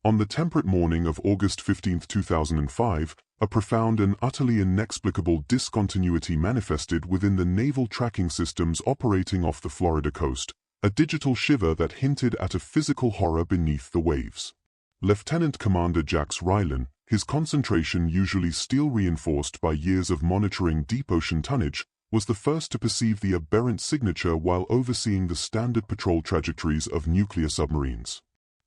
On the temperate morning of August 15, 2005, a profound and utterly inexplicable discontinuity manifested within the naval tracking systems operating off the Florida coast, a digital shiver that hinted at a physical horror beneath the waves. Lieutenant Commander Jack Rylan, his concentration usually steel-reinforced by years of monitoring deep-ocean tonnage, was the first to perceive the aberrant signature while overseeing the standard patrol trajectories of nuclear submarines.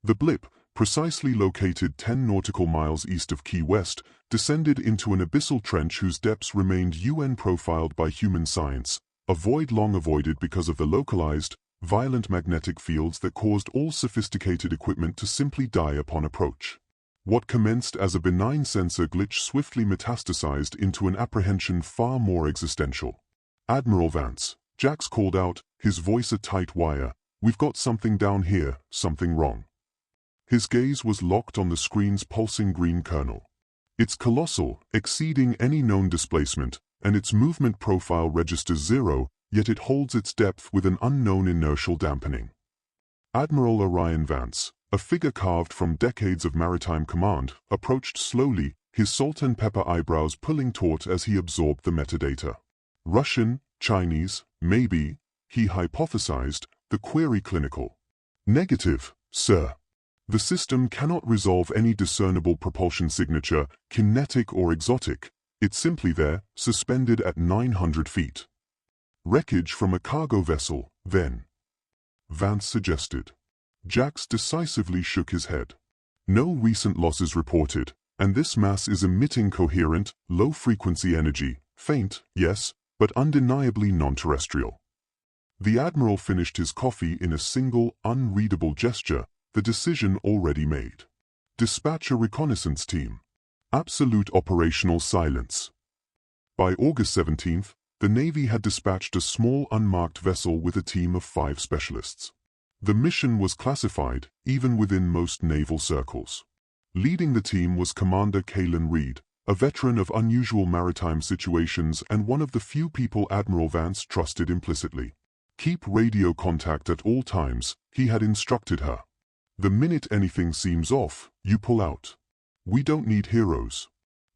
The blip, precisely located 10 nautical miles east of Key West, descended into an abyssal trench whose depths remained UN-profiled by human science, a void long avoided because of the localized, violent magnetic fields that caused all sophisticated equipment to simply die upon approach. What commenced as a benign sensor glitch swiftly metastasized into an apprehension far more existential. "Admiral Vance," Jax called out, his voice a tight wire, "we've got something down here, something wrong." His gaze was locked on the screen's pulsing green kernel. It's colossal, exceeding any known displacement, and its movement profile registers 0, yet it holds its depth with an unknown inertial dampening. Admiral Orion Vance, a figure carved from decades of maritime command, approached slowly, his salt and pepper eyebrows pulling taut as he absorbed the metadata. Russian, Chinese, maybe, he hypothesized, the query clinical. "Negative, sir. The system cannot resolve any discernible propulsion signature, kinetic or exotic. It's simply there, suspended at 900 feet. Wreckage from a cargo vessel, then," Vance suggested. Jax decisively shook his head. "No recent losses reported, and this mass is emitting coherent, low-frequency energy, faint, yes, but undeniably non-terrestrial." The Admiral finished his coffee in a single, unreadable gesture, the decision already made. "Dispatch a reconnaissance team." Absolute operational silence. By August 17, the Navy had dispatched a small unmarked vessel with a team of 5 specialists. The mission was classified, even within most naval circles. Leading the team was Commander Kalen Reed, a veteran of unusual maritime situations and one of the few people Admiral Vance trusted implicitly. "Keep radio contact at all times," he had instructed her. "The minute anything seems off, you pull out. We don't need heroes.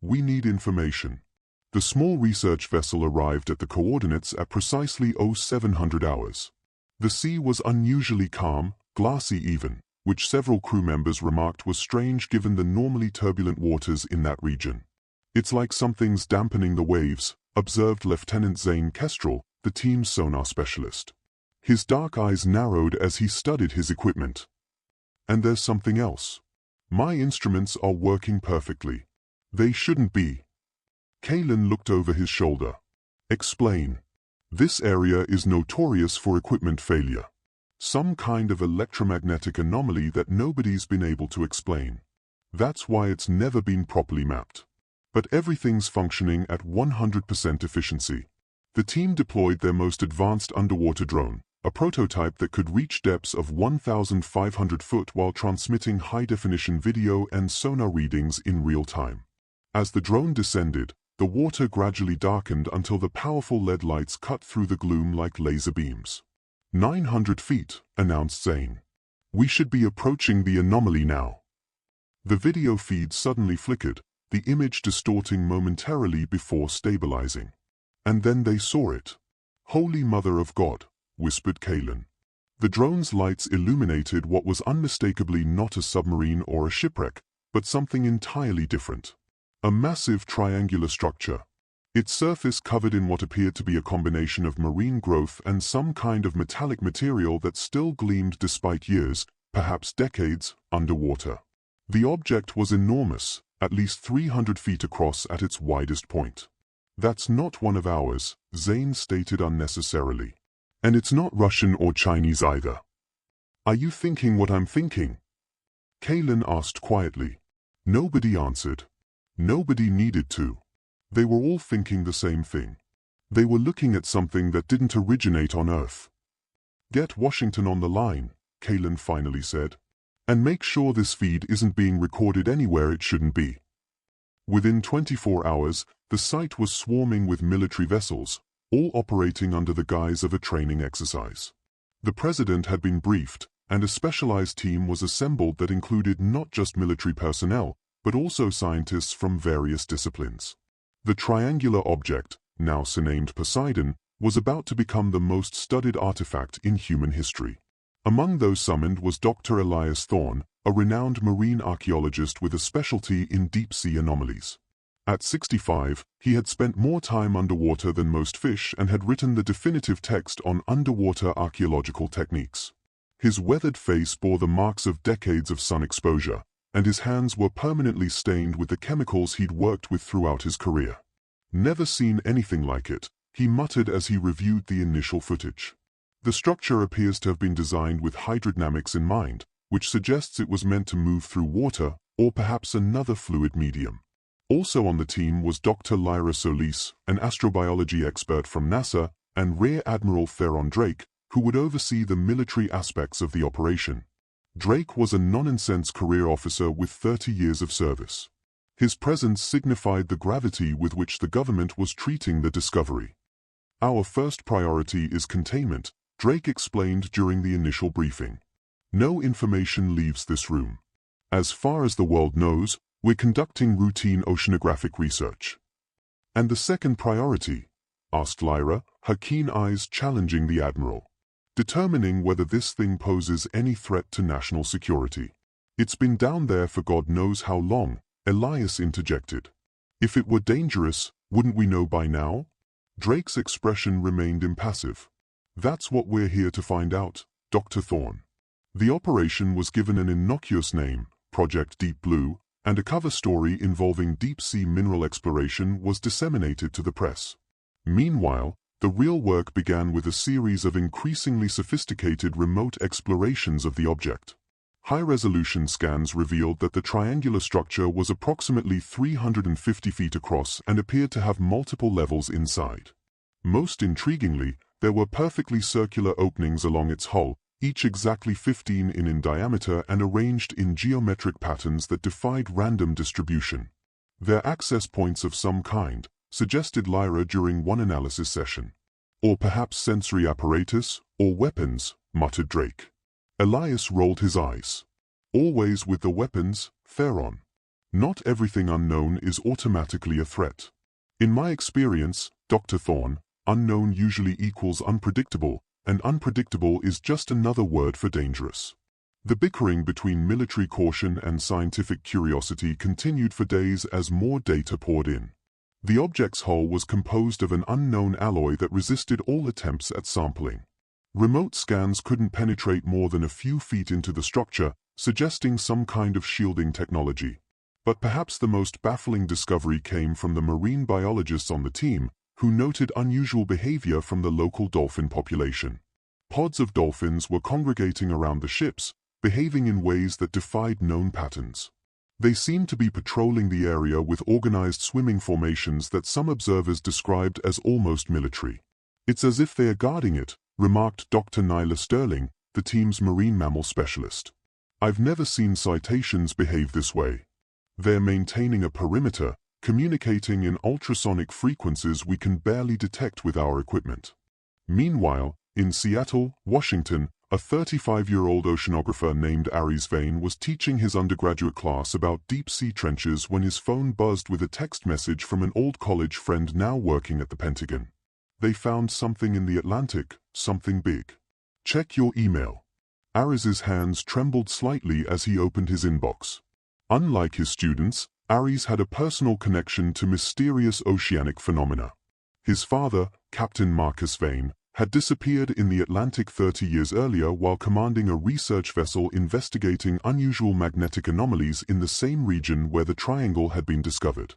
We need information." The small research vessel arrived at the coordinates at precisely 0700 hours. The sea was unusually calm, glassy even, which several crew members remarked was strange given the normally turbulent waters in that region. "It's like something's dampening the waves," observed Lieutenant Zane Kestrel, the team's sonar specialist. His dark eyes narrowed as he studied his equipment. "And there's something else. My instruments are working perfectly. They shouldn't be." Kalen looked over his shoulder. "Explain." "This area is notorious for equipment failure. Some kind of electromagnetic anomaly that nobody's been able to explain. That's why it's never been properly mapped. But everything's functioning at 100% efficiency." The team deployed their most advanced underwater drone, a prototype that could reach depths of 1,500 foot while transmitting high-definition video and sonar readings in real time. As the drone descended, the water gradually darkened until the powerful LED lights cut through the gloom like laser beams. 900 feet, announced Zane. "We should be approaching the anomaly now." The video feed suddenly flickered, the image distorting momentarily before stabilizing. And then they saw it. "Holy Mother of God," whispered Kalen. The drone's lights illuminated what was unmistakably not a submarine or a shipwreck, but something entirely different. A massive triangular structure. Its surface covered in what appeared to be a combination of marine growth and some kind of metallic material that still gleamed despite years, perhaps decades, underwater. The object was enormous, at least 300 feet across at its widest point. "That's not one of ours," Zane stated unnecessarily. "And it's not Russian or Chinese either." "Are you thinking what I'm thinking?" Kalen asked quietly. Nobody answered. Nobody needed to. They were all thinking the same thing. They were looking at something that didn't originate on Earth. "Get Washington on the line," Kalen finally said. "And make sure this feed isn't being recorded anywhere it shouldn't be." Within 24 hours, the site was swarming with military vessels, all operating under the guise of a training exercise. The president had been briefed, and a specialized team was assembled that included not just military personnel, but also scientists from various disciplines. The triangular object, now surnamed Poseidon, was about to become the most studied artifact in human history. Among those summoned was Dr. Elias Thorne, a renowned marine archaeologist with a specialty in deep-sea anomalies. At 65, he had spent more time underwater than most fish and had written the definitive text on underwater archaeological techniques. His weathered face bore the marks of decades of sun exposure, and his hands were permanently stained with the chemicals he'd worked with throughout his career. "Never seen anything like it," he muttered as he reviewed the initial footage. The structure appears to have been designed with hydrodynamics in mind, which suggests it was meant to move through water or perhaps another fluid medium. Also on the team was Dr. Lyra Solis, an astrobiology expert from NASA, and Rear Admiral Theron Drake, who would oversee the military aspects of the operation. Drake was a nonsense career officer with 30 years of service. His presence signified the gravity with which the government was treating the discovery. "Our first priority is containment," Drake explained during the initial briefing. "No information leaves this room. As far as the world knows, we're conducting routine oceanographic research." "And the second priority?" asked Lyra, her keen eyes challenging the Admiral. "Determining whether this thing poses any threat to national security." "It's been down there for God knows how long," Elias interjected. "If it were dangerous, wouldn't we know by now?" Drake's expression remained impassive. "That's what we're here to find out, Dr. Thorne." The operation was given an innocuous name, Project Deep Blue, and a cover story involving deep-sea mineral exploration was disseminated to the press. Meanwhile, the real work began with a series of increasingly sophisticated remote explorations of the object. High-resolution scans revealed that the triangular structure was approximately 350 feet across and appeared to have multiple levels inside. Most intriguingly, there were perfectly circular openings along its hull, each exactly 15 in diameter and arranged in geometric patterns that defied random distribution. "They're access points of some kind," suggested Lyra during one analysis session. "Or perhaps sensory apparatus, or weapons," muttered Drake. Elias rolled his eyes. "Always with the weapons, Theron. Not everything unknown is automatically a threat. In my experience, Dr. Thorne, unknown usually equals unpredictable, and unpredictable is just another word for dangerous." The bickering between military caution and scientific curiosity continued for days as more data poured in. The object's hull was composed of an unknown alloy that resisted all attempts at sampling. Remote scans couldn't penetrate more than a few feet into the structure, suggesting some kind of shielding technology. But perhaps the most baffling discovery came from the marine biologists on the team, who noted unusual behavior from the local dolphin population. Pods of dolphins were congregating around the ships, behaving in ways that defied known patterns. They seemed to be patrolling the area with organized swimming formations that some observers described as almost military. "It's as if they are guarding it," remarked Dr. Nyla Sterling, the team's marine mammal specialist. "I've never seen cetaceans behave this way. They're maintaining a perimeter, communicating in ultrasonic frequencies we can barely detect with our equipment." Meanwhile, in Seattle, Washington, a 35-year-old oceanographer named Aries Vane was teaching his undergraduate class about deep-sea trenches when his phone buzzed with a text message from an old college friend now working at the Pentagon. "They found something in the Atlantic, something big. Check your email." Aries's hands trembled slightly as he opened his inbox. Unlike his students, Aries had a personal connection to mysterious oceanic phenomena. His father, Captain Marcus Vane, had disappeared in the Atlantic 30 years earlier while commanding a research vessel investigating unusual magnetic anomalies in the same region where the triangle had been discovered.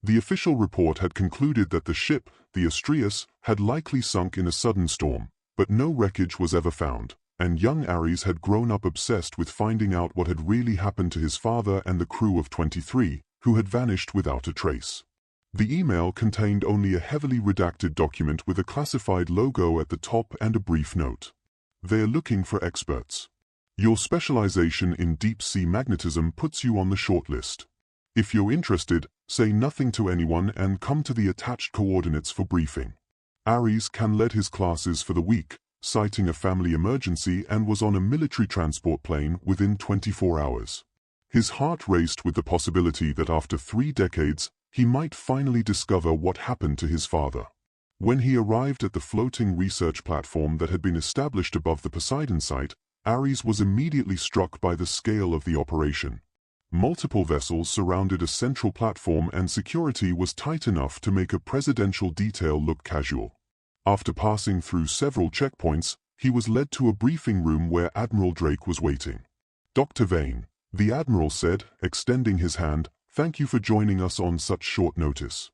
The official report had concluded that the ship, the Astrius, had likely sunk in a sudden storm, but no wreckage was ever found, and young Aries had grown up obsessed with finding out what had really happened to his father and the crew of 23, who had vanished without a trace. The email contained only a heavily redacted document with a classified logo at the top and a brief note. "They're looking for experts. Your specialization in deep-sea magnetism puts you on the shortlist. If you're interested, say nothing to anyone and come to the attached coordinates for briefing." Aries can led his classes for the week, citing a family emergency, and was on a military transport plane within 24 hours. His heart raced with the possibility that after 3 decades, he might finally discover what happened to his father. When he arrived at the floating research platform that had been established above the Poseidon site, Ares was immediately struck by the scale of the operation. Multiple vessels surrounded a central platform, and security was tight enough to make a presidential detail look casual. After passing through several checkpoints, he was led to a briefing room where Admiral Drake was waiting. "Dr. Vane," the Admiral said, extending his hand, "thank you for joining us on such short notice."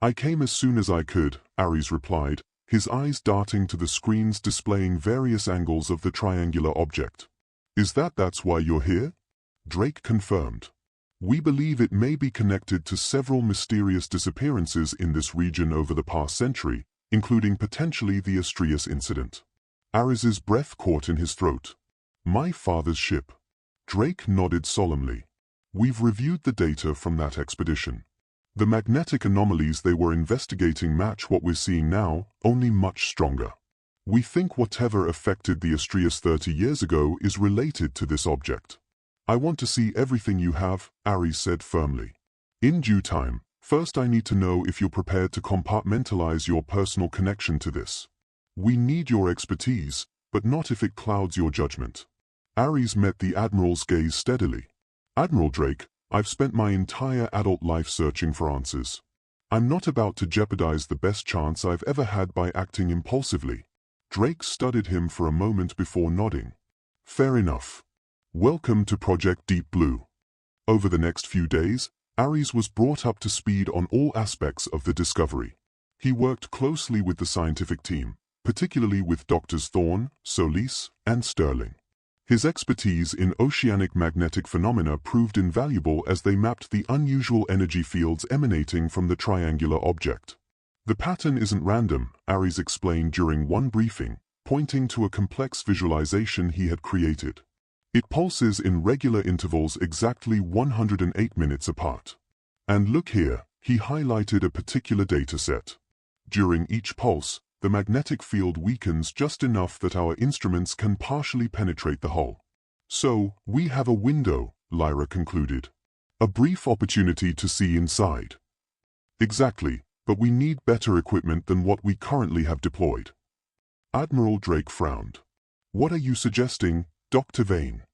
"I came as soon as I could," Ares replied, his eyes darting to the screens displaying various angles of the triangular object. That's why you're here?" Drake confirmed. "We believe it may be connected to several mysterious disappearances in this region over the past century, including potentially the Astrius incident." Ares's breath caught in his throat. "My father's ship." Drake nodded solemnly. "We've reviewed the data from that expedition. The magnetic anomalies they were investigating match what we're seeing now, only much stronger. We think whatever affected the Astrius 30 years ago is related to this object." "I want to see everything you have," Ares said firmly. "In due time. First, I need to know if you're prepared to compartmentalize your personal connection to this. We need your expertise, but not if it clouds your judgment." Ares met the Admiral's gaze steadily. "Admiral Drake, I've spent my entire adult life searching for answers. I'm not about to jeopardize the best chance I've ever had by acting impulsively." Drake studied him for a moment before nodding. "Fair enough. Welcome to Project Deep Blue." Over the next few days, Ares was brought up to speed on all aspects of the discovery. He worked closely with the scientific team, particularly with Drs. Thorne, Solis, and Sterling. His expertise in oceanic magnetic phenomena proved invaluable as they mapped the unusual energy fields emanating from the triangular object. "The pattern isn't random," Ares explained during one briefing, pointing to a complex visualization he had created. "It pulses in regular intervals exactly 108 minutes apart. And look here," he highlighted a particular data set. "During each pulse, the magnetic field weakens just enough that our instruments can partially penetrate the hull." "So, we have a window," Lyra concluded. "A brief opportunity to see inside." "Exactly, but we need better equipment than what we currently have deployed." Admiral Drake frowned. "What are you suggesting, Dr. Vane?"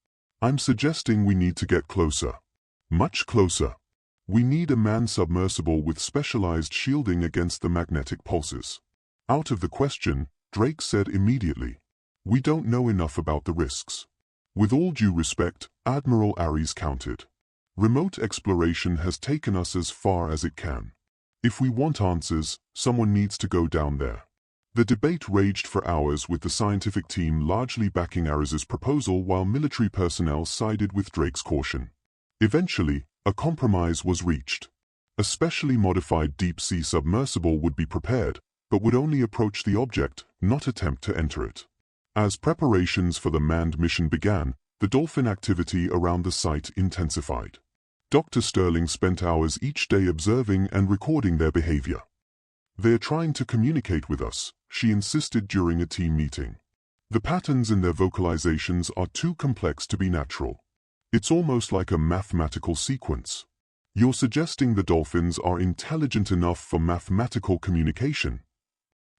"I'm suggesting we need to get closer. Much closer. We need a manned submersible with specialized shielding against the magnetic pulses." "Out of the question," Drake said immediately. "We don't know enough about the risks." "With all due respect," Admiral Ares countered. "Remote exploration has taken us as far as it can. If we want answers, someone needs to go down there." The debate raged for hours, with the scientific team largely backing Ares's proposal while military personnel sided with Drake's caution. Eventually, a compromise was reached. A specially modified deep-sea submersible would be prepared, but would only approach the object, not attempt to enter it. As preparations for the manned mission began, the dolphin activity around the site intensified. Dr. Sterling spent hours each day observing and recording their behavior. "They're trying to communicate with us," she insisted during a team meeting. "The patterns in their vocalizations are too complex to be natural. It's almost like a mathematical sequence." "You're suggesting the dolphins are intelligent enough for mathematical communication?"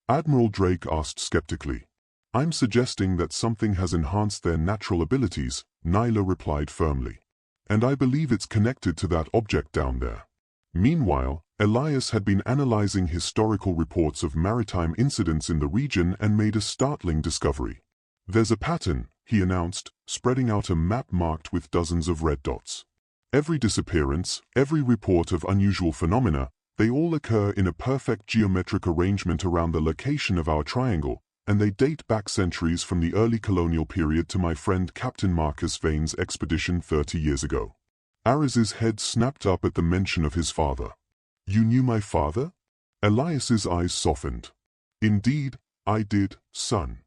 Admiral Drake asked skeptically. "I'm suggesting that something has enhanced their natural abilities," Nyla replied firmly. "And I believe it's connected to that object down there." Meanwhile, Elias had been analyzing historical reports of maritime incidents in the region and made a startling discovery. "There's a pattern," he announced, spreading out a map marked with dozens of red dots. "Every disappearance, every report of unusual phenomena, they all occur in a perfect geometric arrangement around the location of our triangle, and they date back centuries from the early colonial period to my friend Captain Marcus Vane's expedition 30 years ago." Ares's head snapped up at the mention of his father. "You knew my father?" Elias's eyes softened. "Indeed, I did, son.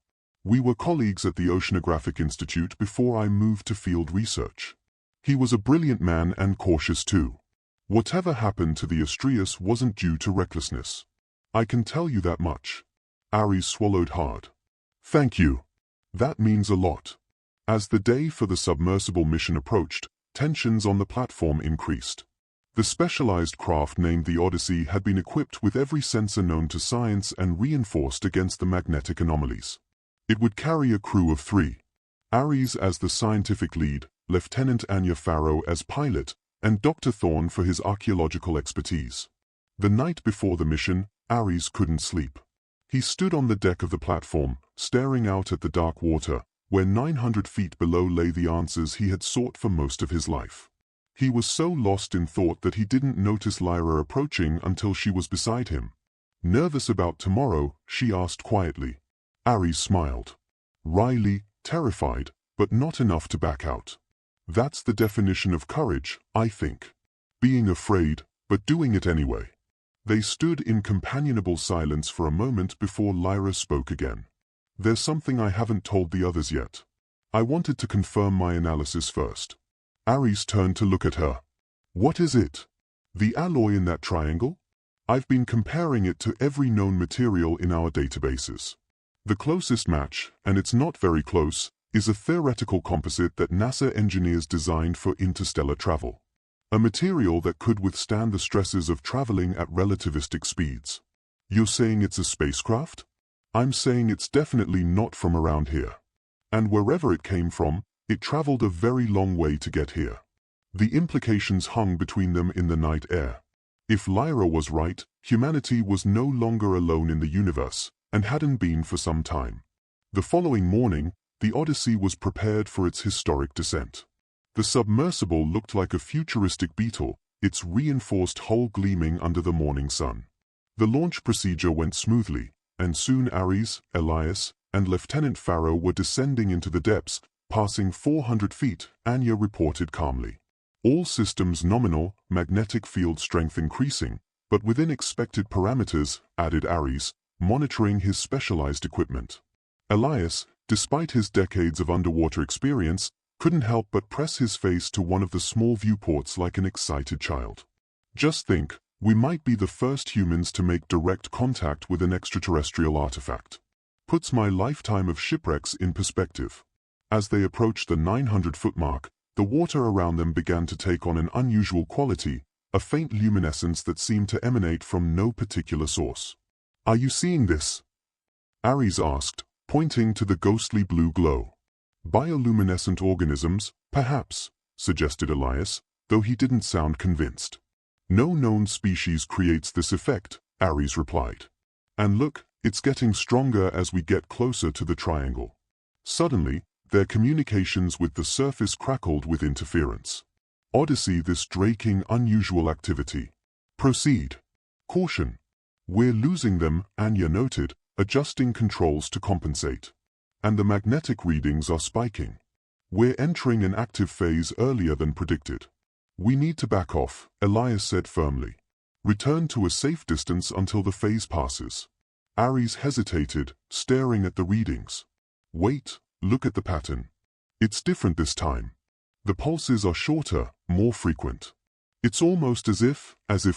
We were colleagues at the Oceanographic Institute before I moved to field research. He was a brilliant man and cautious too. Whatever happened to the Astrius wasn't due to recklessness. I can tell you that much." Ares swallowed hard. Thank you. That means a lot. As the day for the submersible mission approached, tensions on the platform increased. The specialized craft named the Odyssey had been equipped with every sensor known to science and reinforced against the magnetic anomalies. It would carry a crew of 3. Ares as the scientific lead, Lieutenant Anya Farrow as pilot, and Dr. Thorne for his archaeological expertise. The night before the mission, Ares couldn't sleep. He stood on the deck of the platform, staring out at the dark water, where 900 feet below lay the answers he had sought for most of his life. He was so lost in thought that he didn't notice Lyra approaching until she was beside him. Nervous about tomorrow, she asked quietly. Ares smiled. Wryly, terrified, but not enough to back out. That's the definition of courage, I think. Being afraid, but doing it anyway. They stood in companionable silence for a moment before Lyra spoke again. There's something I haven't told the others yet. I wanted to confirm my analysis first. Ares turned to look at her. What is it? The alloy in that triangle? I've been comparing it to every known material in our databases. The closest match, and it's not very close, is a theoretical composite that NASA engineers designed for interstellar travel. A material that could withstand the stresses of traveling at relativistic speeds. You're saying it's a spacecraft? I'm saying it's definitely not from around here. And wherever it came from, it traveled a very long way to get here. The implications hung between them in the night air. If Lyra was right, humanity was no longer alone in the universe, and hadn't been for some time. The following morning, the Odyssey was prepared for its historic descent. The submersible looked like a futuristic beetle, its reinforced hull gleaming under the morning sun. The launch procedure went smoothly, and soon Ares, Elias, and Lieutenant Farrow were descending into the depths, passing 400 feet, Anya reported calmly. All systems nominal, magnetic field strength increasing, but within expected parameters, added Ares, monitoring his specialized equipment. Elias, despite his decades of underwater experience, couldn't help but press his face to one of the small viewports like an excited child. Just think, we might be the first humans to make direct contact with an extraterrestrial artifact. Puts my lifetime of shipwrecks in perspective. As they approached the 900-foot mark, the water around them began to take on an unusual quality, a faint luminescence that seemed to emanate from no particular source. Are you seeing this? Ares asked, pointing to the ghostly blue glow. Bioluminescent organisms, perhaps, suggested Elias, though he didn't sound convinced. No known species creates this effect, Ares replied. And look, it's getting stronger as we get closer to the triangle. Suddenly, their communications with the surface crackled with interference. Odyssey, this draking unusual activity. Proceed. Caution. We're losing them, Anya noted, adjusting controls to compensate. And the magnetic readings are spiking. We're entering an active phase earlier than predicted. We need to back off, Elias said firmly. Return to a safe distance until the phase passes. Ares hesitated, staring at the readings. Wait, look at the pattern. It's different this time. The pulses are shorter, more frequent. It's almost as if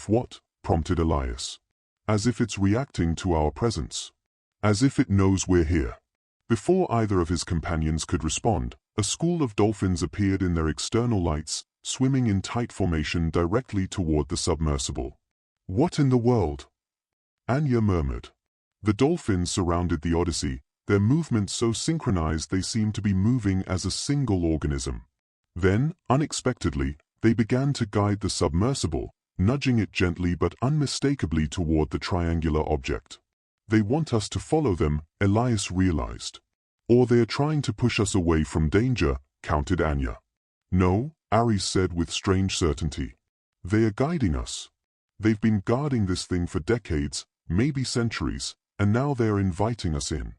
what? Prompted Elias. As if it's reacting to our presence. As if it knows we're here. Before either of his companions could respond, a school of dolphins appeared in their external lights, swimming in tight formation directly toward the submersible. What in the world? Anya murmured. The dolphins surrounded the Odyssey, their movements so synchronized they seemed to be moving as a single organism. Then, unexpectedly, they began to guide the submersible, nudging it gently but unmistakably toward the triangular object. They want us to follow them, Elias realized. Or they're trying to push us away from danger, countered Anya. No, Ares said with strange certainty. They are guiding us. They've been guarding this thing for decades, maybe centuries, and now they are inviting us in.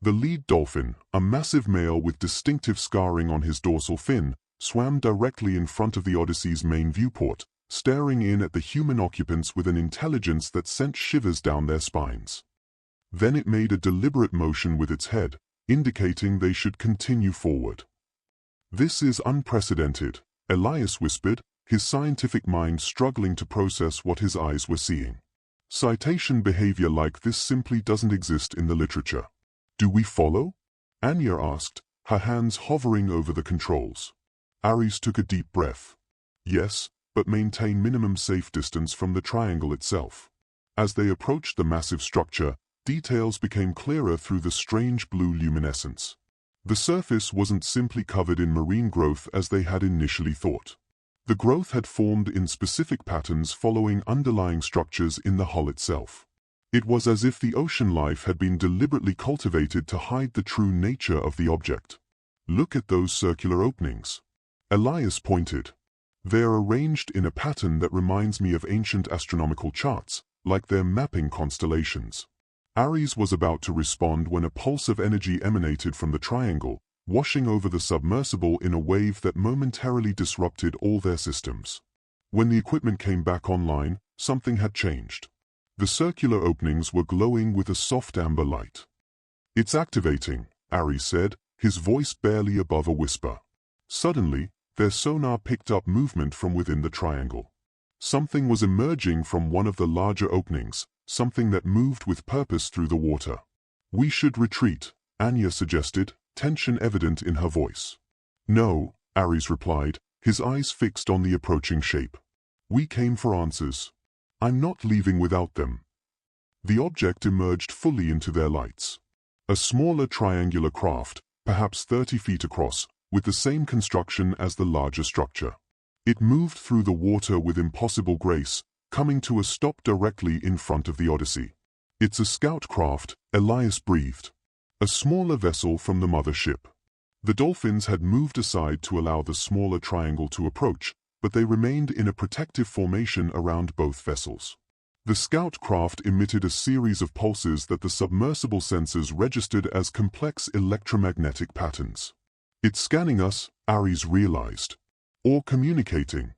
The lead dolphin, a massive male with distinctive scarring on his dorsal fin, swam directly in front of the Odyssey's main viewport, staring in at the human occupants with an intelligence that sent shivers down their spines. Then it made a deliberate motion with its head, indicating they should continue forward. This is unprecedented, Elias whispered, his scientific mind struggling to process what his eyes were seeing. Citation behavior like this simply doesn't exist in the literature. "Do we follow?" Anya asked, her hands hovering over the controls. Ares took a deep breath. "Yes, but maintain minimum safe distance from the triangle itself." As they approached the massive structure, details became clearer through the strange blue luminescence. The surface wasn't simply covered in marine growth as they had initially thought. The growth had formed in specific patterns following underlying structures in the hull itself. It was as if the ocean life had been deliberately cultivated to hide the true nature of the object. "Look at those circular openings." Elias pointed. "They are arranged in a pattern that reminds me of ancient astronomical charts, like they're mapping constellations." Ares was about to respond when a pulse of energy emanated from the triangle, washing over the submersible in a wave that momentarily disrupted all their systems. When the equipment came back online, something had changed. The circular openings were glowing with a soft amber light. "It's activating," Ares said, his voice barely above a whisper. Suddenly, their sonar picked up movement from within the triangle. Something was emerging from one of the larger openings, something that moved with purpose through the water. "We should retreat," Anya suggested, tension evident in her voice. "No," Ares replied, his eyes fixed on the approaching shape. "We came for answers. I'm not leaving without them." The object emerged fully into their lights. A smaller triangular craft, perhaps 30 feet across, with the same construction as the larger structure. It moved through the water with impossible grace, coming to a stop directly in front of the Odyssey. "It's a scout craft," Elias breathed. "A smaller vessel from the mother ship." The dolphins had moved aside to allow the smaller triangle to approach, but they remained in a protective formation around both vessels. The scout craft emitted a series of pulses that the submersible sensors registered as complex electromagnetic patterns. "It's scanning us," Ares realized. "Or communicating."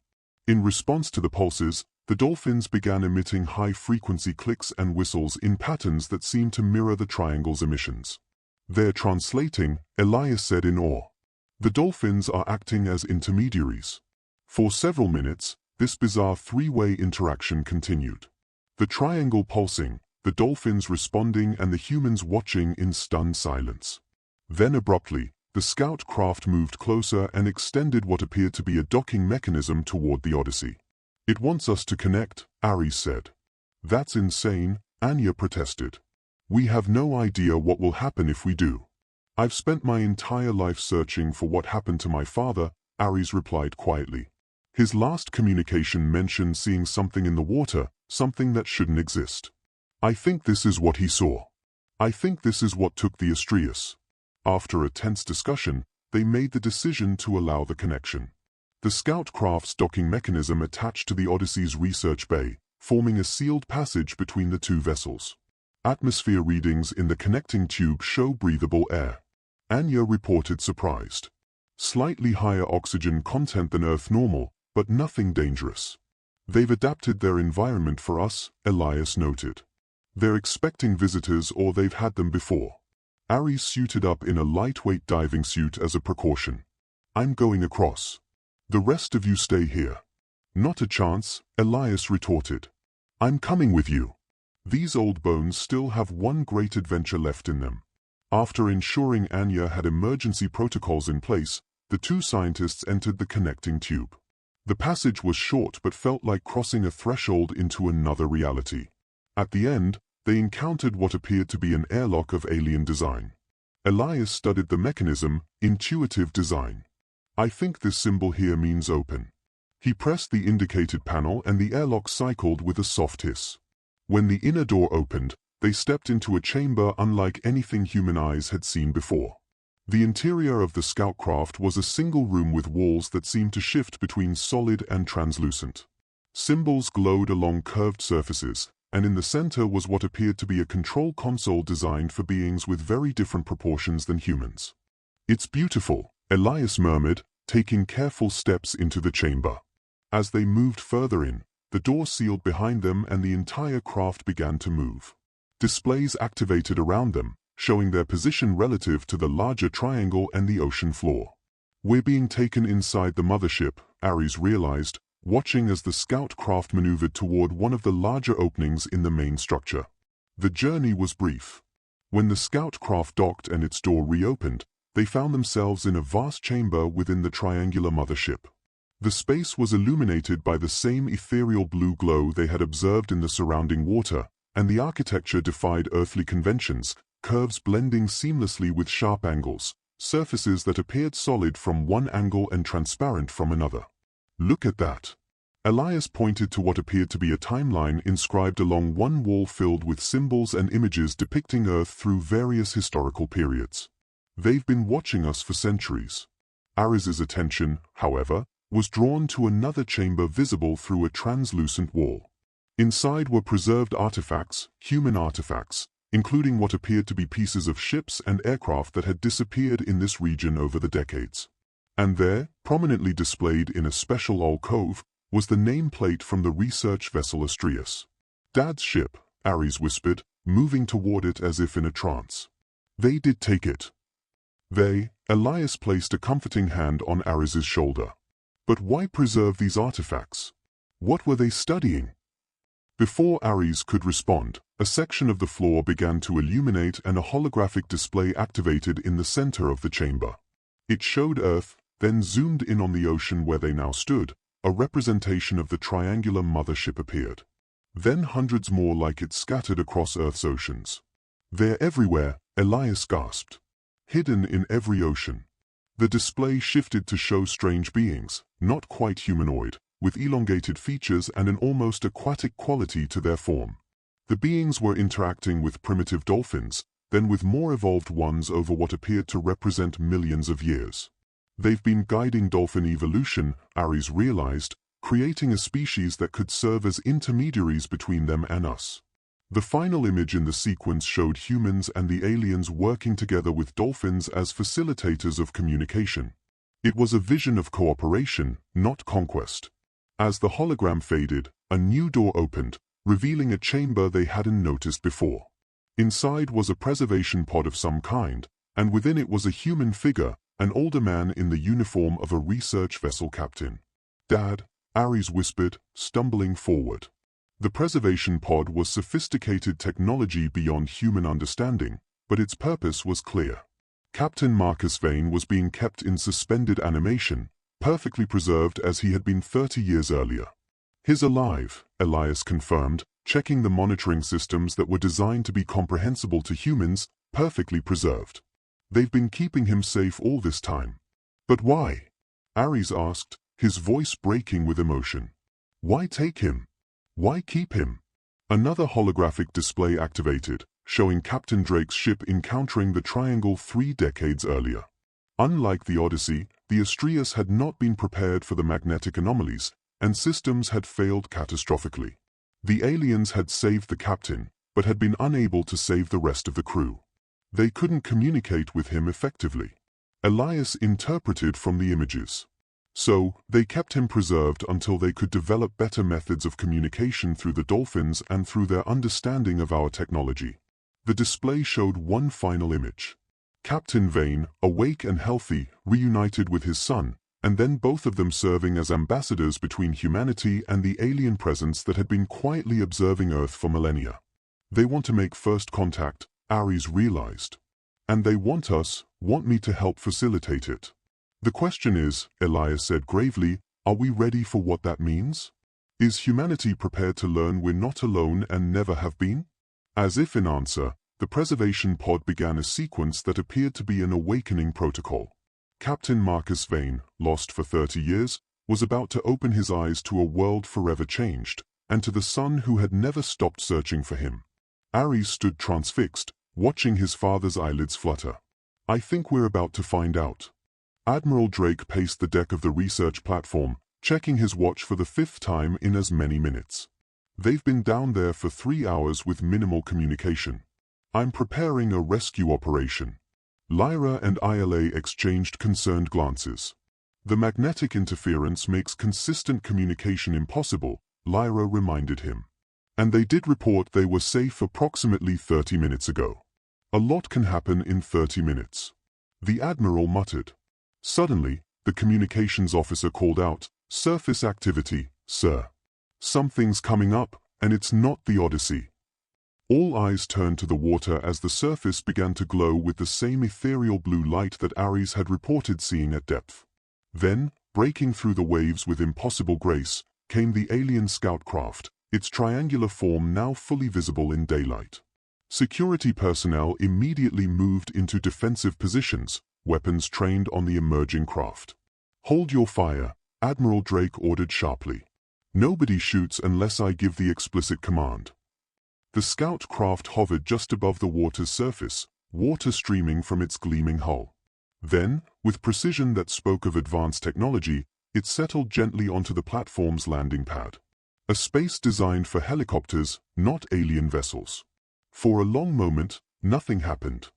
In response to the pulses, the dolphins began emitting high-frequency clicks and whistles in patterns that seemed to mirror the triangle's emissions. "They're translating," Elias said in awe. "The dolphins are acting as intermediaries." For several minutes, this bizarre three-way interaction continued. The triangle pulsing, the dolphins responding and the humans watching in stunned silence. Then abruptly, the scout craft moved closer and extended what appeared to be a docking mechanism toward the Odyssey. "It wants us to connect," Ares said. "That's insane," Anya protested. "We have no idea what will happen if we do." "I've spent my entire life searching for what happened to my father," Ares replied quietly. His last communication mentioned seeing something in the water, something that shouldn't exist. "I think this is what he saw. I think this is what took the Astrius." After a tense discussion, they made the decision to allow the connection. The scout craft's docking mechanism attached to the Odyssey's research bay, forming a sealed passage between the two vessels. Atmosphere readings in the connecting tube show breathable air. Anya reported surprised. "Slightly higher oxygen content than Earth normal, but nothing dangerous." "They've adapted their environment for us," Elias noted. "They're expecting visitors or they've had them before." Ares suited up in a lightweight diving suit as a precaution. "I'm going across. The rest of you stay here." "Not a chance," Elias retorted. "I'm coming with you." These old bones still have one great adventure left in them. After ensuring Anya had emergency protocols in place, the two scientists entered the connecting tube. The passage was short but felt like crossing a threshold into another reality. At the end, they encountered what appeared to be an airlock of alien design. Elias studied the mechanism, intuitive design. "I think this symbol here means open." He pressed the indicated panel and the airlock cycled with a soft hiss. When the inner door opened, they stepped into a chamber unlike anything human eyes had seen before. The interior of the scout craft was a single room with walls that seemed to shift between solid and translucent. Symbols glowed along curved surfaces, and in the center was what appeared to be a control console designed for beings with very different proportions than humans. "It's beautiful," Elias murmured, taking careful steps into the chamber. As they moved further in, the door sealed behind them and the entire craft began to move. Displays activated around them, showing their position relative to the larger triangle and the ocean floor. "We're being taken inside the mothership," Ares realized, watching as the scout craft maneuvered toward one of the larger openings in the main structure. The journey was brief. When the scout craft docked and its door reopened, they found themselves in a vast chamber within the triangular mothership. The space was illuminated by the same ethereal blue glow they had observed in the surrounding water, and the architecture defied earthly conventions, curves blending seamlessly with sharp angles, surfaces that appeared solid from one angle and transparent from another. "Look at that." Elias pointed to what appeared to be a timeline inscribed along one wall filled with symbols and images depicting Earth through various historical periods. "They've been watching us for centuries." Ares's attention, however, was drawn to another chamber visible through a translucent wall. Inside were preserved artifacts, human artifacts, including what appeared to be pieces of ships and aircraft that had disappeared in this region over the decades. And there, prominently displayed in a special alcove, was the nameplate from the research vessel Astrius. "Dad's ship," Ares whispered, moving toward it as if in a trance. "They did take it." Elias placed a comforting hand on Ares's shoulder. "But why preserve these artifacts? What were they studying?" Before Ares could respond, a section of the floor began to illuminate and a holographic display activated in the center of the chamber. It showed Earth, then zoomed in on the ocean where they now stood. A representation of the triangular mothership appeared. Then hundreds more like it scattered across Earth's oceans. "They're everywhere," Elias gasped. "Hidden in every ocean." The display shifted to show strange beings, not quite humanoid, with elongated features and an almost aquatic quality to their form. The beings were interacting with primitive dolphins, then with more evolved ones over what appeared to represent millions of years. "They've been guiding dolphin evolution," Ares realized, "creating a species that could serve as intermediaries between them and us." The final image in the sequence showed humans and the aliens working together with dolphins as facilitators of communication. It was a vision of cooperation, not conquest. As the hologram faded, a new door opened, revealing a chamber they hadn't noticed before. Inside was a preservation pod of some kind, and within it was a human figure, an older man in the uniform of a research vessel captain. "Dad," Ares whispered, stumbling forward. The preservation pod was sophisticated technology beyond human understanding, but its purpose was clear. Captain Marcus Vane was being kept in suspended animation, perfectly preserved as he had been 30 years earlier. "He's alive," Elias confirmed, checking the monitoring systems that were designed to be comprehensible to humans, perfectly preserved. "They've been keeping him safe all this time." "But why?" Ares asked, his voice breaking with emotion. "Why take him? Why keep him?" Another holographic display activated, showing Captain Drake's ship encountering the Triangle 3 decades earlier. Unlike the Odyssey, the Astrius had not been prepared for the magnetic anomalies, and systems had failed catastrophically. The aliens had saved the captain, but had been unable to save the rest of the crew. They couldn't communicate with him effectively. Elias interpreted from the images. So, they kept him preserved until they could develop better methods of communication through the dolphins and through their understanding of our technology. The display showed one final image. Captain Vane, awake and healthy, reunited with his son, and then both of them serving as ambassadors between humanity and the alien presence that had been quietly observing Earth for millennia. "They want to make first contact," Ares realized. "And they want me to help facilitate it. The question is," Elias said gravely, "are we ready for what that means? Is humanity prepared to learn we're not alone and never have been?" As if in answer, the preservation pod began a sequence that appeared to be an awakening protocol. Captain Marcus Vane, lost for 30 years, was about to open his eyes to a world forever changed, and to the son who had never stopped searching for him. Ares stood transfixed, watching his father's eyelids flutter. "I think we're about to find out." Admiral Drake paced the deck of the research platform, checking his watch for the 5th time in as many minutes. "They've been down there for 3 hours with minimal communication. I'm preparing a rescue operation." Lyra and ILA exchanged concerned glances. "The magnetic interference makes consistent communication impossible," Lyra reminded him. "And they did report they were safe approximately 30 minutes ago." "A lot can happen in 30 minutes. The Admiral muttered. Suddenly, the communications officer called out, "Surface activity, sir. Something's coming up, and it's not the Odyssey." All eyes turned to the water as the surface began to glow with the same ethereal blue light that Ares had reported seeing at depth. Then, breaking through the waves with impossible grace, came the alien scout craft, its triangular form now fully visible in daylight. Security personnel immediately moved into defensive positions, weapons trained on the emerging craft. "Hold your fire," Admiral Drake ordered sharply. "Nobody shoots unless I give the explicit command." The scout craft hovered just above the water's surface, water streaming from its gleaming hull. Then, with precision that spoke of advanced technology, it settled gently onto the platform's landing pad. A space designed for helicopters, not alien vessels. For a long moment, nothing happened.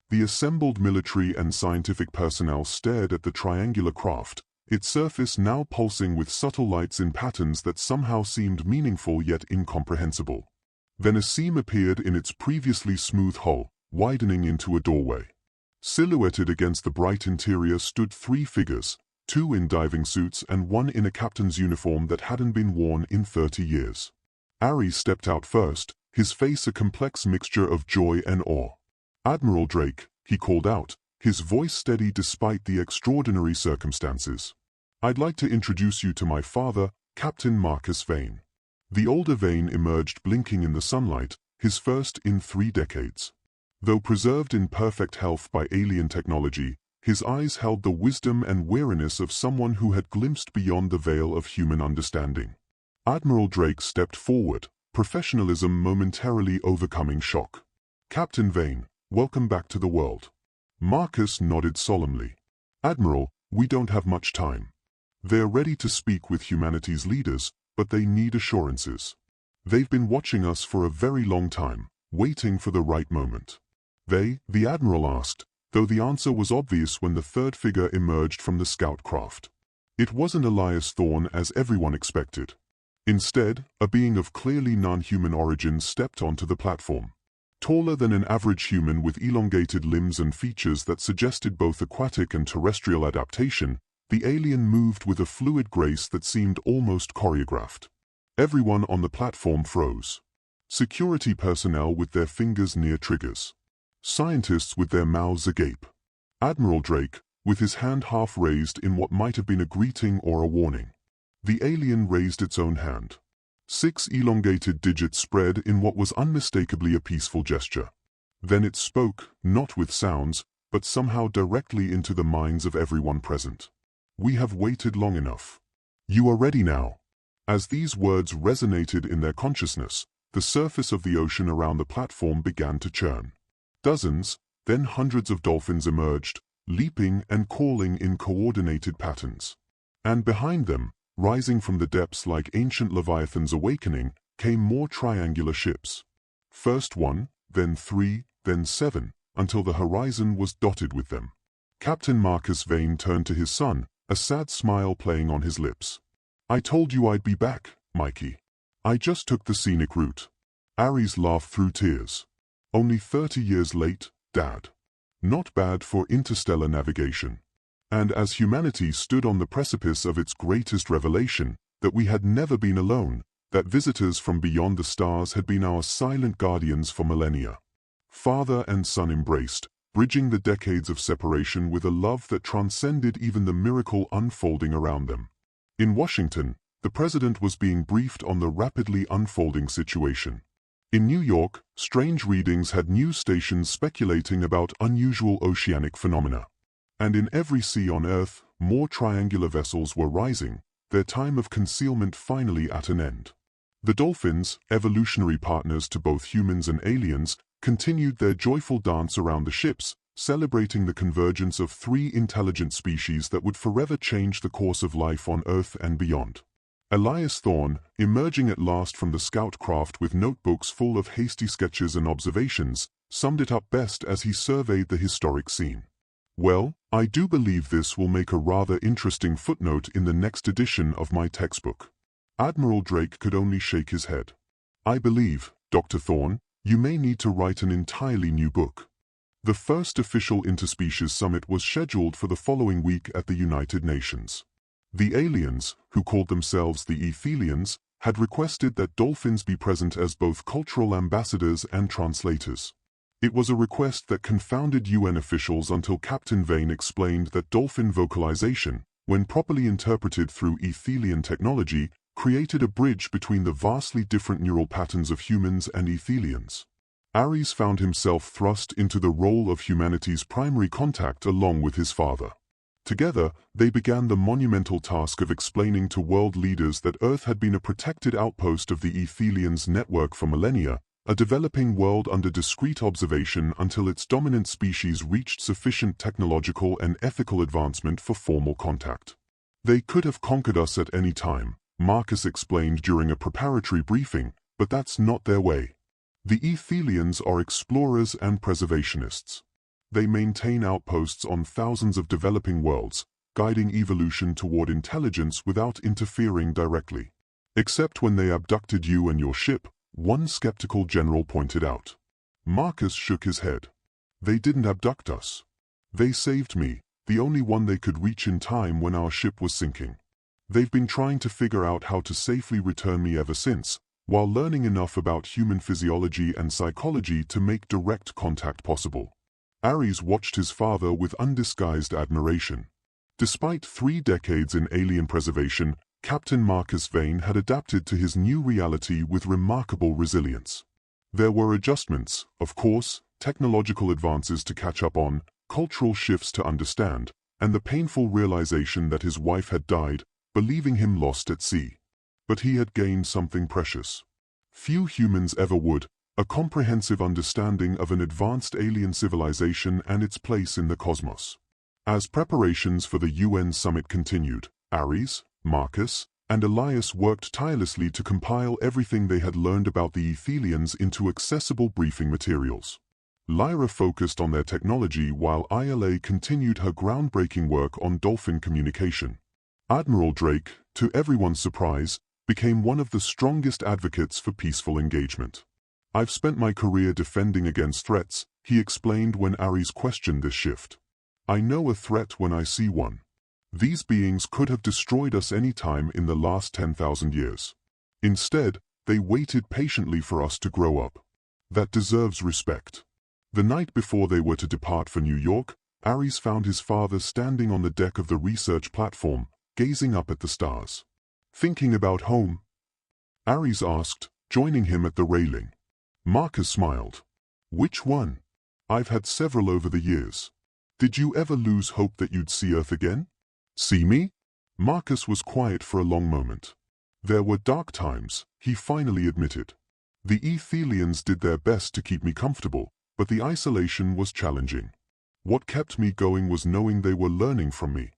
The assembled military and scientific personnel stared at the triangular craft, its surface now pulsing with subtle lights in patterns that somehow seemed meaningful yet incomprehensible. Then a seam appeared in its previously smooth hull, widening into a doorway. Silhouetted against the bright interior stood three figures, two in diving suits and one in a captain's uniform that hadn't been worn in 30 years. Ares stepped out first, his face a complex mixture of joy and awe. "Admiral Drake," he called out, his voice steady despite the extraordinary circumstances. "I'd like to introduce you to my father, Captain Marcus Vane." The older Vane emerged blinking in the sunlight, his first in 3 decades. Though preserved in perfect health by alien technology, his eyes held the wisdom and weariness of someone who had glimpsed beyond the veil of human understanding. Admiral Drake stepped forward, professionalism momentarily overcoming shock. "Captain Vane, welcome back to the world." Marcus nodded solemnly. "Admiral, we don't have much time. They're ready to speak with humanity's leaders, but they need assurances. They've been watching us for a very long time, waiting for the right moment." The Admiral asked, though the answer was obvious when the third figure emerged from the scout craft. It wasn't Elias Thorne as everyone expected. Instead, a being of clearly non-human origin stepped onto the platform. Taller than an average human with elongated limbs and features that suggested both aquatic and terrestrial adaptation, the alien moved with a fluid grace that seemed almost choreographed. Everyone on the platform froze. Security personnel with their fingers near triggers. Scientists with their mouths agape. Admiral Drake, with his hand half raised in what might have been a greeting or a warning. The alien raised its own hand. 6 elongated digits spread in what was unmistakably a peaceful gesture. Then it spoke, not with sounds, but somehow directly into the minds of everyone present. "We have waited long enough. You are ready now." As these words resonated in their consciousness, the surface of the ocean around the platform began to churn. Dozens, then hundreds of dolphins emerged, leaping and calling in coordinated patterns. And behind them, rising from the depths like ancient leviathans awakening, came more triangular ships. First 1, then 3, then 7, until the horizon was dotted with them. Captain Marcus Vane turned to his son, a sad smile playing on his lips. "I told you I'd be back, Mikey. I just took the scenic route." Ares laughed through tears. "Only 30 years late, Dad. Not bad for interstellar navigation." And as humanity stood on the precipice of its greatest revelation, that we had never been alone, that visitors from beyond the stars had been our silent guardians for millennia. Father and son embraced, bridging the decades of separation with a love that transcended even the miracle unfolding around them. In Washington, the president was being briefed on the rapidly unfolding situation. In New York, strange readings had news stations speculating about unusual oceanic phenomena. And in every sea on Earth, more triangular vessels were rising, their time of concealment finally at an end. The dolphins, evolutionary partners to both humans and aliens, continued their joyful dance around the ships, celebrating the convergence of 3 intelligent species that would forever change the course of life on Earth and beyond. Elias Thorne, emerging at last from the scout craft with notebooks full of hasty sketches and observations, summed it up best as he surveyed the historic scene. "Well, I do believe this will make a rather interesting footnote in the next edition of my textbook." Admiral Drake could only shake his head. "I believe, Dr. Thorne, you may need to write an entirely new book." The first official interspecies summit was scheduled for the following week at the United Nations. The aliens, who called themselves the Ethelians, had requested that dolphins be present as both cultural ambassadors and translators. It was a request that confounded UN officials until Captain Vane explained that dolphin vocalization, when properly interpreted through ethelian technology, created a bridge between the vastly different neural patterns of humans and ethelians. Ares found himself thrust into the role of humanity's primary contact along with his father. Together, they began the monumental task of explaining to world leaders that Earth had been a protected outpost of the ethelians' network for millennia, a developing world under discrete observation until its dominant species reached sufficient technological and ethical advancement for formal contact. They could have conquered us at any time, Marcus explained during a preparatory briefing, but that's not their way. The ethelians are explorers and preservationists. They maintain outposts on thousands of developing worlds, guiding evolution toward intelligence without interfering directly. Except when they abducted you and your ship, one skeptical general pointed out. Marcus shook his head. They didn't abduct us. They saved me, the only one they could reach in time when our ship was sinking. They've been trying to figure out how to safely return me ever since, while learning enough about human physiology and psychology to make direct contact possible. Ares watched his father with undisguised admiration. Despite 3 decades in alien preservation, Captain Marcus Vane had adapted to his new reality with remarkable resilience. There were adjustments, of course, technological advances to catch up on, cultural shifts to understand, and the painful realization that his wife had died, believing him lost at sea. But he had gained something precious. Few humans ever would, a comprehensive understanding of an advanced alien civilization and its place in the cosmos. As preparations for the UN summit continued, Ares, Marcus, and Elias worked tirelessly to compile everything they had learned about the ethelians into accessible briefing materials. Lyra focused on their technology while ILA continued her groundbreaking work on dolphin communication. Admiral Drake, to everyone's surprise, became one of the strongest advocates for peaceful engagement. I've spent my career defending against threats, he explained when Ares questioned this shift. I know a threat when I see one. These beings could have destroyed us any time in the last 10,000 years. Instead, they waited patiently for us to grow up. That deserves respect. The night before they were to depart for New York, Ares found his father standing on the deck of the research platform, gazing up at the stars. Thinking about home? Ares asked, joining him at the railing. Marcus smiled. Which one? I've had several over the years. Did you ever lose hope that you'd see Earth again? See me? Marcus was quiet for a long moment. There were dark times, he finally admitted. The ethelians did their best to keep me comfortable, but the isolation was challenging. What kept me going was knowing they were learning from me.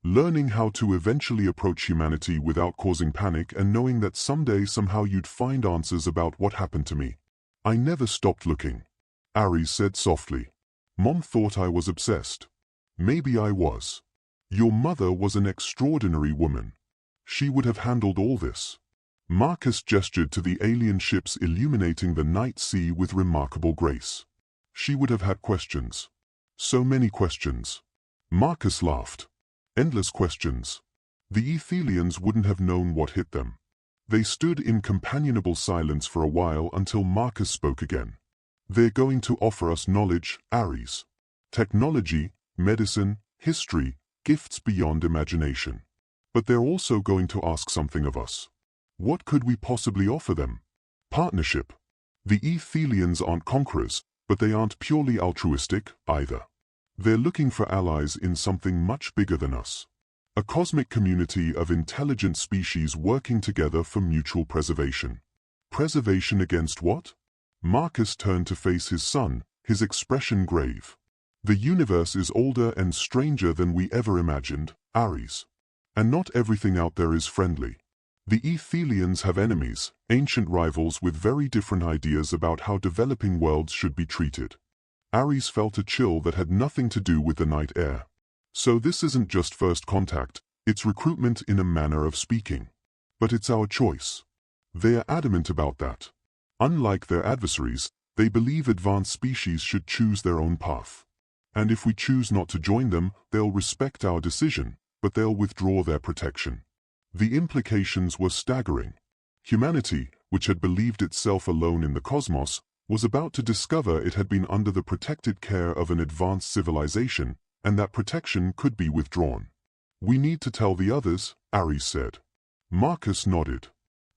Learning how to eventually approach humanity without causing panic and knowing that someday somehow you'd find answers about what happened to me. I never stopped looking. Ares said softly. Mom thought I was obsessed. Maybe I was. Your mother was an extraordinary woman. She would have handled all this. Marcus gestured to the alien ships illuminating the night sea with remarkable grace. She would have had questions. So many questions. Marcus laughed. Endless questions. The ethelians wouldn't have known what hit them. They stood in companionable silence for a while until Marcus spoke again. They're going to offer us knowledge, Ares. Technology, medicine, history, gifts beyond imagination. But they're also going to ask something of us. What could we possibly offer them? Partnership. The ethelians aren't conquerors, but they aren't purely altruistic, either. They're looking for allies in something much bigger than us. A cosmic community of intelligent species working together for mutual preservation. Preservation against what? Marcus turned to face his son, his expression grave. The universe is older and stranger than we ever imagined, Ares. And not everything out there is friendly. The ethelians have enemies, ancient rivals with very different ideas about how developing worlds should be treated. Ares felt a chill that had nothing to do with the night air. So this isn't just first contact, it's recruitment in a manner of speaking. But it's our choice. They are adamant about that. Unlike their adversaries, they believe advanced species should choose their own path. And if we choose not to join them, they'll respect our decision, but they'll withdraw their protection. The implications were staggering. Humanity, which had believed itself alone in the cosmos, was about to discover it had been under the protected care of an advanced civilization, and that protection could be withdrawn. "We need to tell the others," Ares said. Marcus nodded.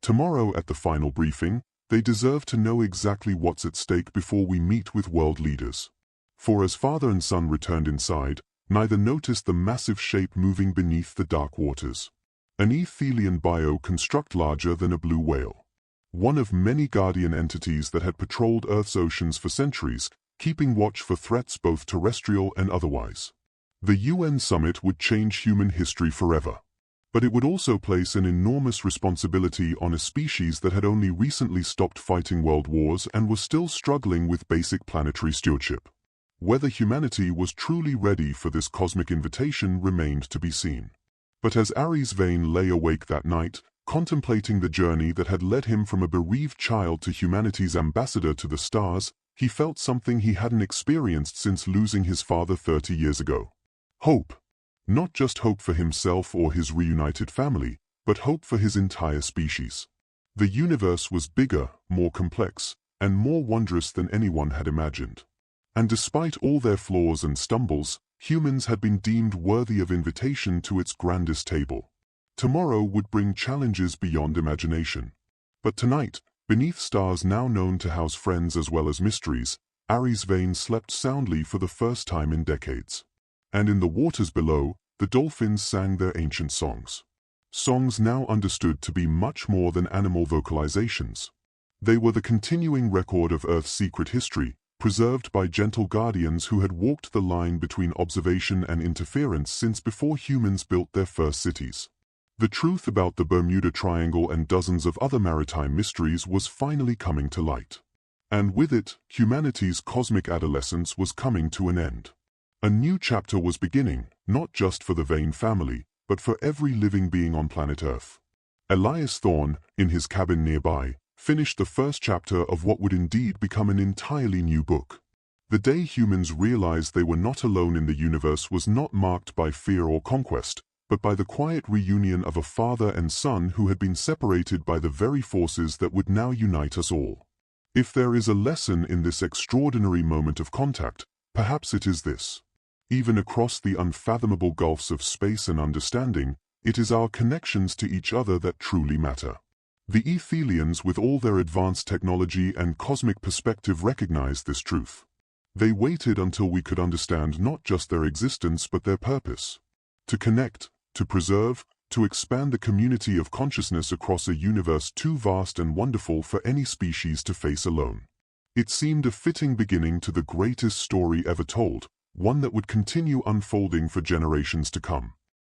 "Tomorrow at the final briefing, they deserve to know exactly what's at stake before we meet with world leaders." For as father and son returned inside, neither noticed the massive shape moving beneath the dark waters. An Ethelian bio-construct larger than a blue whale. One of many guardian entities that had patrolled Earth's oceans for centuries, keeping watch for threats both terrestrial and otherwise. The UN summit would change human history forever. But it would also place an enormous responsibility on a species that had only recently stopped fighting world wars and was still struggling with basic planetary stewardship. Whether humanity was truly ready for this cosmic invitation remained to be seen. But as Ares Vane lay awake that night, contemplating the journey that had led him from a bereaved child to humanity's ambassador to the stars, he felt something he hadn't experienced since losing his father 30 years ago. Hope. Not just hope for himself or his reunited family, but hope for his entire species. The universe was bigger, more complex, and more wondrous than anyone had imagined. And despite all their flaws and stumbles, humans had been deemed worthy of invitation to its grandest table. Tomorrow would bring challenges beyond imagination. But tonight, beneath stars now known to house friends as well as mysteries, Ares Vane slept soundly for the first time in decades. And in the waters below, the dolphins sang their ancient songs. Songs now understood to be much more than animal vocalizations. They were the continuing record of Earth's secret history, preserved by gentle guardians who had walked the line between observation and interference since before humans built their first cities. The truth about the Bermuda Triangle and dozens of other maritime mysteries was finally coming to light. And with it, humanity's cosmic adolescence was coming to an end. A new chapter was beginning, not just for the Vane family, but for every living being on planet Earth. Elias Thorne, in his cabin nearby, finished the first chapter of what would indeed become an entirely new book. The day humans realized they were not alone in the universe was not marked by fear or conquest, but by the quiet reunion of a father and son who had been separated by the very forces that would now unite us all. If there is a lesson in this extraordinary moment of contact, perhaps it is this. Even across the unfathomable gulfs of space and understanding, it is our connections to each other that truly matter. The Ethelians, with all their advanced technology and cosmic perspective, recognized this truth. They waited until we could understand not just their existence but their purpose. To connect, to preserve, to expand the community of consciousness across a universe too vast and wonderful for any species to face alone. It seemed a fitting beginning to the greatest story ever told, one that would continue unfolding for generations to come.